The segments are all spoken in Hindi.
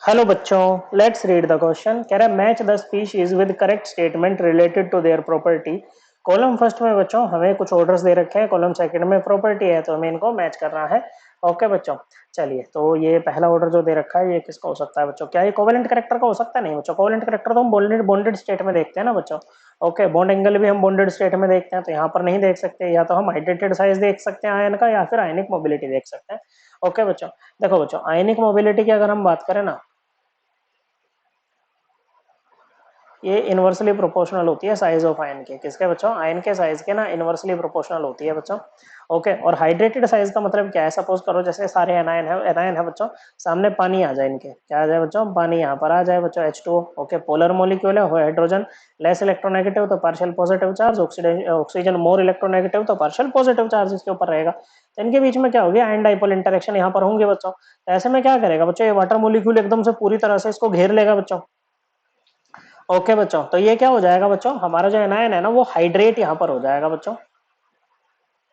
हेलो बच्चों, लेट्स रीड द क्वेश्चन। कह रहा है match the species with correct statement related to their property. Column first में बच्चों हमें कुछ ऑर्डर्स दे रखे हैं, कॉलम सेकंड में प्रॉपर्टी है, तो हमें इनको मैच करना है। ओके बच्चों, चलिए तो ये पहला ऑर्डर जो दे रखा है ये किसका हो सकता है बच्चों? क्या ये कोवेलेंट करेक्टर का हो सकता है? नहीं बच्चों, कोवेलेंट करेक्टर तो हम बॉन्डेड स्टेट में देखते हैं ना बच्चों। ओके, बॉन्ड एंगल भी हम बॉन्डेड स्टेट में देखते हैं, तो यहाँ पर नहीं देख सकते। या तो हम हाइड्रेटेड साइज देख सकते हैं आयन का, या फिर आयनिक मोबिलिटी देख सकते हैं। ओके बच्चों, देखो बच्चों आयनिक मोबिलिटी की अगर हम बात करें ना, ये इनवर्सली प्रोपोर्शनल होती है साइज ऑफ आयन के। किसके बच्चों? आयन के साइज के ना इनवर्सली प्रोपोर्शनल होती है बच्चों। ओके, और हाइड्रेटेड साइज का मतलब क्या है? सपोज करो जैसे सारे एनायन है बच्चों, सामने पानी आ जाए, इनके क्या आ जाए बच्चों? पानी यहाँ पर आ जाए बच्चों, H2O। ओके, पोलर मॉलिक्यूल है, हाइड्रोजन लेस इलेक्ट्रोनेगेटिव तो partial positive charge, oxygen more electronegative तो पार्शियल पॉजिटिव चार्ज इसके ऊपर रहेगा। तो इनके बीच में क्या होगी? आयन डाइपोल इंटरेक्शन यहाँ पर होंगे बच्चों। तो ऐसे में क्या करेगा बच्चों? ये वाटर मॉलिक्यूल एकदम से पूरी तरह से इसको घेर लेगा बच्चों। ओके बच्चों, तो ये क्या हो जाएगा बच्चों? हमारा जो एनायन है ना वो हाइड्रेट यहाँ पर हो जाएगा बच्चों।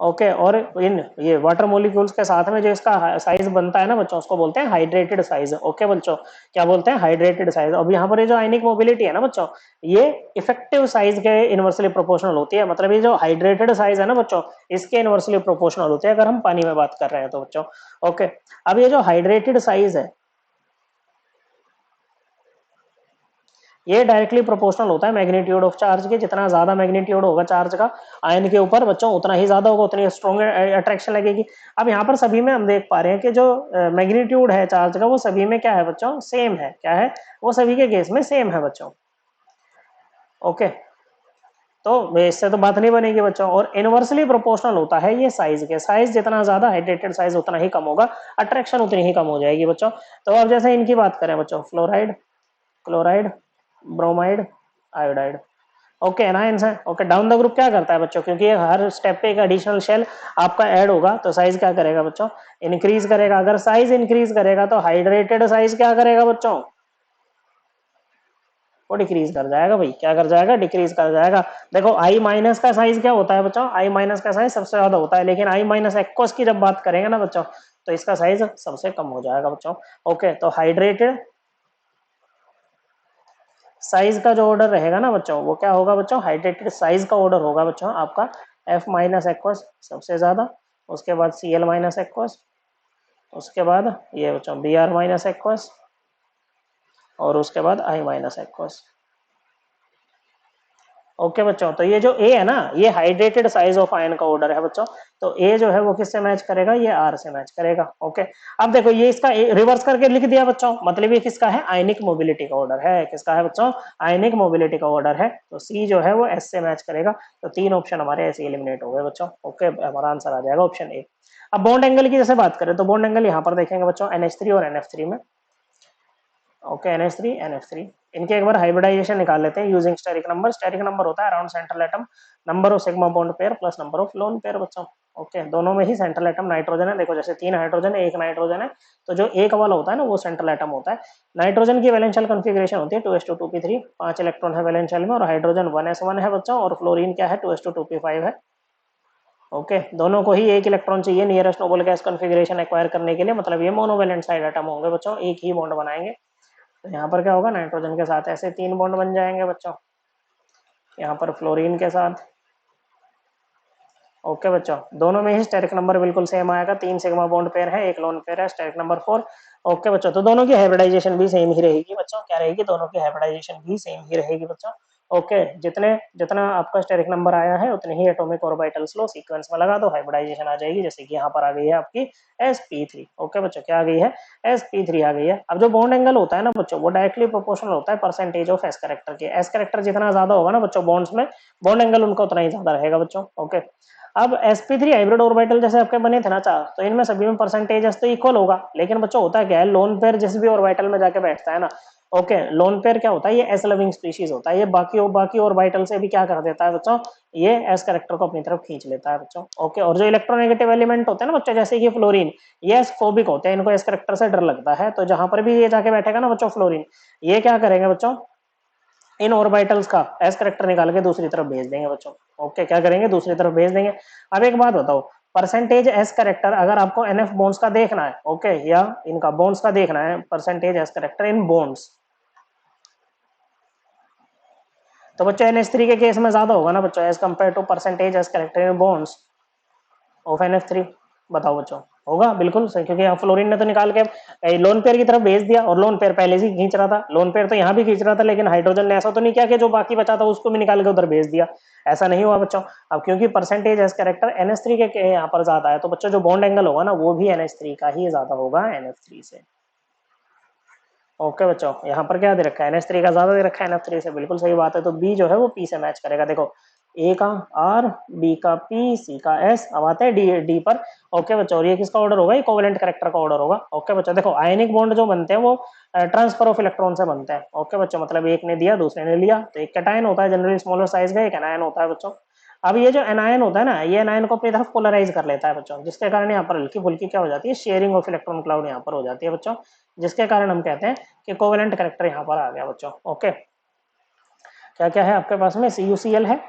ओके, और इन ये वाटर मॉलिक्यूल्स के साथ में जो इसका साइज बनता है ना बच्चों, उसको बोलते हैं हाइड्रेटेड साइज। ओके बच्चों, क्या बोलते हैं? Hydrated size. अब यहाँ पर ये जो आयनिक मोबिलिटी है ना बच्चों, ये इफेक्टिव साइज के इनवर्सली प्रोपोर्शनल होती है। मतलब ये जो हाइड्रेटेड साइज है ना बच्चों, इसके इनवर्सली प्रोपोर्शनल होती है अगर हम पानी में बात कर रहे हैं तो बच्चों। ओके, अब ये जो हाइड्रेटेड साइज है ये डायरेक्टली प्रोपोर्शनल होता है मैग्नीट्यूड ऑफ चार्ज के। जितना ज्यादा मैग्नीट्यूड होगा चार्ज का आयन के ऊपर बच्चों, उतना ही ज्यादा होगा, उतनी स्ट्रॉन्ग अट्रैक्शन लगेगी। अब यहाँ पर सभी में हम देख पा रहे हैं कि जो मैग्नीट्यूड है चार्ज का वो सभी में क्या है बच्चों? सेम है। क्या है? वो सभी के केस में सेम है बच्चों। ओके, तो इससे तो बात नहीं बनेगी बच्चों। और इनवर्सली प्रोपोर्शनल होता है ये साइज के। साइज जितना ज्यादा हाइड्रेटेड साइज उतना ही कम होगा, अट्रैक्शन उतनी ही कम हो जाएगी बच्चों। तो अब जैसे इनकी बात करें बच्चों, fluoride, chloride, bromide, iodide. Okay, anions है। ओके, डाउन द ग्रुप क्या करता है बच्चों? क्योंकि ये हर स्टेप पे एक एडिशनल शेल आपका ऐड होगा, तो साइज क्या करेगा बच्चों? इंक्रीज करेगा। अगर साइज इंक्रीज करेगा तो हाइड्रेटेड साइज क्या करेगा बच्चों? वो डिक्रीज कर जाएगा भाई। क्या कर जाएगा? डिक्रीज कर जाएगा। देखो आई माइनस का साइज क्या होता है बच्चों? आई माइनस का साइज सबसे ज्यादा होता है, लेकिन आई माइनस एक्वस की जब बात करेंगे ना बच्चों, तो इसका साइज सबसे कम हो जाएगा बच्चों। ओके, तो हाइड्रेटेड साइज का जो ऑर्डर रहेगा ना बच्चों, वो क्या होगा बच्चों? हाइड्रेटेड साइज का ऑर्डर होगा बच्चों आपका F माइनस एक्वस सबसे ज्यादा, उसके बाद Cl माइनस एक्वस, उसके बाद ये बच्चों Br माइनस एक्वस, और उसके बाद I माइनस एक्वस। ओके बच्चों, तो ये जो ए है ना, ये हाइड्रेटेड साइज ऑफ आयन का ऑर्डर है बच्चों। तो ए जो है वो किससे मैच करेगा? ये आर से मैच करेगा। ओके, अब देखो ये इसका रिवर्स करके लिख दिया बच्चों, मतलब ये किसका है? आयनिक मोबिलिटी का ऑर्डर है। किसका है बच्चों? आयनिक मोबिलिटी का ऑर्डर है। तो सी जो है वो एस से मैच करेगा। तो तीन ऑप्शन हमारे ऐसे एलिमिनेट हो गए बच्चों। ओके, हमारा आंसर आ जाएगा ऑप्शन ए। अब बॉन्ड एंगल की जैसे बात करें तो बॉन्ड एंगल यहाँ पर देखेंगे बच्चों NH3 और NF3 में। ओके, NH3 NF3, इनके एक बार हाइब्रिडाइजेशन निकाल लेते हैं using steric number. Steric number होता है around central atom number of sigma bond pair plus number of lone pair बच्चों। ओके, दोनों में ही सेंट्रल एटम नाइट्रोजन है। देखो जैसे तीन हाइड्रोजन है, एक नाइट्रोजन है, तो जो एक वाला होता है ना वो सेंट्रल एटम होता है। नाइट्रोजन की वैलेंशियल कॉन्फ़िगरेशन होती है 2s2 2p3, 5 इलेक्ट्रॉन है वैलेंशियल में, और हाइड्रोजन 1s1 है बच्चों, और फ्लोरीन क्या है? 2s2 2p5 है। ओके, दोनों को ही एक इलेक्ट्रॉन चाहिए nearest noble gas configuration acquire करने के लिए, मतलब ये मोनोवैलेंट साइड एटम होंगे बच्चों, एक ही बॉन्ड बनाएंगे। तो यहाँ पर क्या होगा? नाइट्रोजन के साथ ऐसे तीन बॉन्ड बन जाएंगे बच्चों, यहाँ पर फ्लोरीन के साथ। ओके बच्चों, दोनों में ही स्टेरिक नंबर बिल्कुल सेम आएगा। तीन सिग्मा बॉन्ड पेयर है, एक लोन पेयर है, स्टेरिक नंबर 4। ओके बच्चों, तो दोनों की हाइब्रिडाइजेशन भी सेम ही रहेगी बच्चों। क्या रहेगी? दोनों की हाइब्रिडाइजेशन भी सेम ही रहेगी बच्चों। ओके, जितने जितना आपका स्टेरिक नंबर आया है उतने ही एटॉमिक ऑर्बिटल लो सीक्वेंस में लगा दो, हाइब्रिडाइजेशन आ जाएगी। जैसे कि यहाँ पर आ गई है आपकी sp3। ओके बच्चों, क्या आ गई है? sp3 आ गई है। अब जो बॉन्ड एंगल होता है ना बच्चों, वो डायरेक्टली प्रोपोर्शनल होता है परसेंटेज ऑफ एस कैरेक्टर के। एस कैरेक्टर जितना ज्यादा होगा ना बच्चों बॉन्ड्स में, बॉन्ड एंगल उनका उतना ही ज्यादा रहेगा बच्चों। ओके, अब sp3 हाइब्रिड ऑर्बिटल जैसे आपके बने थे ना चार, तो इनमें सभी में परसेंटेज तो इक्वल होगा। लेकिन बच्चों होता क्या है? लोन पेयर जिस भी ऑर्बिटल में जाके बैठता है ना, ओके, लोन पेयर क्या होता है? ये एस लविंग स्पीशीज होता है। ये बाकी ऑर्बिटल से भी क्या कर देता है बच्चों? ये एस कैरेक्टर को अपनी तरफ खींच लेता है बच्चों। ओके, और जो इलेक्ट्रोनेगेटिव एलिमेंट होते हैं ना बच्चों, जैसे कि फ्लोरीन, ये एस फोबिक होते हैं, इनको एस कैरेक्टर से डर लगता है। तो जहां पर भी ये जाके बैठेगा ना बच्चों फ्लोरीन, ये क्या करेंगे बच्चों? इन ऑर्बिटल्स का एस करेक्टर निकाल के दूसरी तरफ भेज देंगे बच्चों। ओके, क्या करेंगे? दूसरी तरफ भेज देंगे। अब एक बात बताओ, परसेंटेज एस करेक्टर अगर आपको एनएफ बॉन्ड्स का देखना है, ओके, या इनका बॉन्ड्स का देखना है, percentage S character in bonds, तो बच्चों NH3 के केस में ज्यादा होगा ना बच्चों as compare to percentage S character in bonds of NF3। बताओ बच्चों, होगा बिल्कुल सही, क्योंकि यहाँ फ्लोरीन ने तो निकाल के लोन पेयर की तरफ भेज दिया, और लोन पेयर पहले से खींच रहा था, लोन पेयर तो यहाँ भी खींच रहा था, लेकिन हाइड्रोजन ने ऐसा तो नहीं किया कि जो बाकी बचा था उसको भी निकाल के उधर भेज दिया, ऐसा नहीं हुआ बच्चों। अब क्योंकि परसेंटेज एस कैरेक्टर NH3 के यहाँ पर ज्यादा है, तो बच्चों जो बॉन्ड एंगल होगा ना वो भी NH3 का ही ज्यादा होगा NF3 से। ओके बच्चों, यहाँ पर क्या दे रखा है, NH3 का ज्यादा दे रखा है NF3 से, बिल्कुल सही बात है। तो बी जो है वो पी से मैच करेगा। देखो ए का आर, बी का पी, सी का एस, अब आते हैं डी पर। ओके बच्चों, और ये किसका ऑर्डर होगा, ये कोवेलेंट कैरेक्टर का ऑर्डर होगा। ओके बच्चों, देखो आयनिक बॉन्ड जो बनते हैं वो ट्रांसफर ऑफ इलेक्ट्रॉन से बनते हैं। ओके बच्चों, मतलब एक ने दिया दूसरे ने लिया, तो एक कैटायन होता है जनरली स्मॉलर साइज का, एक एनायन होता है बच्चों। अब ये जो एनायन होता है ना, ये एनायन को अपनी तरफ पोलराइज कर लेता है बच्चों, जिसके कारण यहाँ पर हल्की फुल्की क्या हो जाती है, शेयरिंग ऑफ इलेक्ट्रॉन क्लाउड यहाँ पर हो जाती है बच्चों, जिसके कारण हम कहते हैं कि कोवेलेंट कैरेक्टर यहाँ पर आ गया बच्चों। ओके, क्या क्या है आपके पास में, CuCl है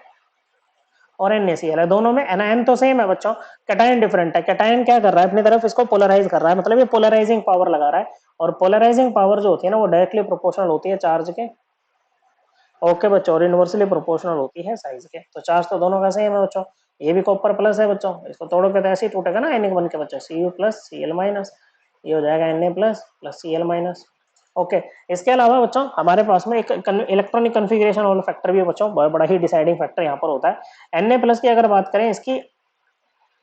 और NaCl है, दोनों में एनायन तो सेम है बच्चों, कैटायन डिफरेंट है। कैटायन क्या कर रहा है, अपनी तरफ इसको पोलराइज कर रहा है, मतलब ये पोलराइजिंग पावर लगा रहा है, और पोलराइजिंग पावर जो होती है ना वो डायरेक्टली प्रोपोर्शनल होती है चार्ज के। ओके बच्चों, और इनवर्सली प्रोपोर्शनल होती है साइज के। तो चार्ज तो दोनों का सेम है बच्चों, ये भी कॉपर प्लस है बच्चों, इसको तोड़ोगे तो ऐसे ही टूटेगा ना आयनिक बन के बच्चों, Cu प्लस Cl माइनस, ये हो जाएगा Na plus plus Cl minus. Okay, इसके अलावा बच्चों हमारे पास में एक इलेक्ट्रॉनिक कन्फिग्रेशन वाला फैक्टर भी है बच्चों, बड़ा ही डिसाइडिंग फैक्टर यहाँ पर होता है। Na प्लस की अगर बात करें, इसकी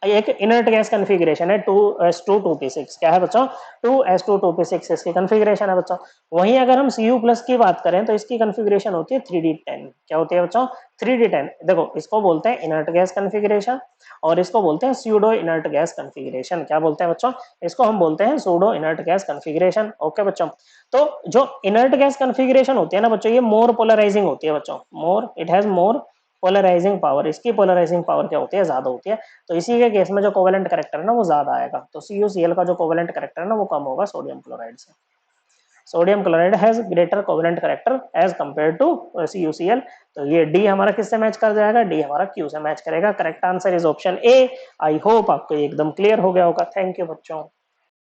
एक इनर्ट गैस कन्फिग्रेशन है 2s2 2p6, क्या है बच्चों, 2s2 2p6 इसकी कन्फिग्रेशन है बच्चों। वहीं अगर हम Cu प्लस की बात करें तो इसकी कन्फिग्रेशन होती है 3d10। क्या होती है बच्चों, 3d10। देखो इसको बोलते हैं इनर्ट गैस कन्फिग्रेशन, और इसको बोलते हैं स्यूडो इनर्ट गैस कन्फिग्रेशन। क्या बोलते हैं बच्चों, इसको हम बोलते हैं pseudo inert gas configuration. Okay बच्चों, तो जो इनर्ट गैस कन्फिग्रेशन होती है ना बच्चों, ये मोर पोलराइजिंग होती है बच्चों, more, it has more polarising power, इसकी पोलराइजिंग पावर क्या होती है, ज्यादा होती है। तो इसी के केस में जो कोवेलेंट कैरेक्टर है ना वो ज्यादा आएगा, तो CuCl का जो कोवेलेंट कैरेक्टर है ना वो कम होगा सोडियम क्लोराइड से। Sodium chloride has greater covalent character as compare to CuCl। तो ये डी हमारा किससे मैच कर जाएगा, डी हमारा क्यू से मैच करेगा। Correct answer is option A. I hope आपको एकदम क्लियर हो गया होगा। थैंक यू बच्चों।